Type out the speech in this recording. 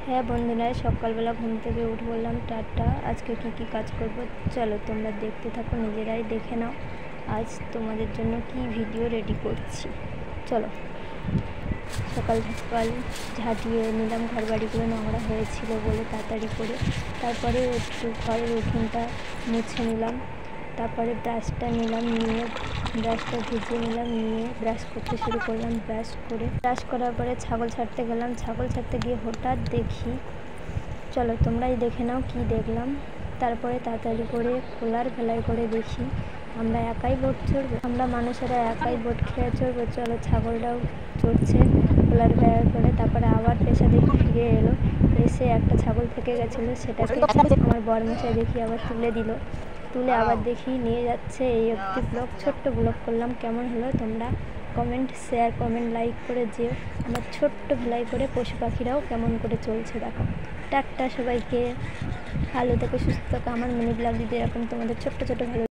হ্যাঁ বন্ধুরা, সকালবেলা ঘুম থেকে উঠে বললাম টাটা। আজকে কি কাজ করব চলো তোমরা দেখতে থাকো, নিজেরাই দেখে নাও আজ তোমাদের জন্য কি ভিডিও রেডি করছি। চলো, সকাল সকাল ঝাঁটিয়ে নিলাম, ঘর বাড়িগুলো নোংরা হয়েছিল বলে তাড়াতাড়ি করে। তারপরে একটু ঘরের উঠোনটা মুছে নিলাম, তারপরে ব্রাশটা নিলাম, নিয়ে ব্রাশটা ভিজিয়ে নিলাম, নিয়ে ব্রাশ করতে শুরু করলাম। ব্রাশ করার পরে ছাগল ছাড়তে গেলাম। ছাগল ছাড়তে গিয়ে হঠাৎ দেখি, চলো তোমরাই দেখে নাও কি দেখলাম। তারপরে তাড়াতাড়ি করে খোলার ভেলায় করে দেখি আমরা একাই বোট চড়বো, আমরা মানুষেরা একাই বোট খেয়ে চড়বো। চলো, ছাগলটাও চড়ছে খোলার ভেলায় করে। তারপরে আবার পেশা দেখি ফিরে এলো, এসে একটা ছাগল থেকে গেছিলো, সেটাকে আমার বরমশাই দেখি আবার তুলে দিল। তুলে আবার দেখি নিয়ে যাচ্ছে। এই একটি ব্লগ, ছোট্ট ব্লগ করলাম। কেমন হলো তোমরা কমেন্ট, শেয়ার, কমেন্ট, লাইক করে যেও। আমার ছোট্ট ভেলাই করে পশু পাখিরাও কেমন করে চলছে দেখো। টাটা সবাইকে, ভালো থেকো, সুস্থ থেকো। আমার মিনি ব্লগ যদি এরকম তোমাদের ছোট্ট ছোট ভালো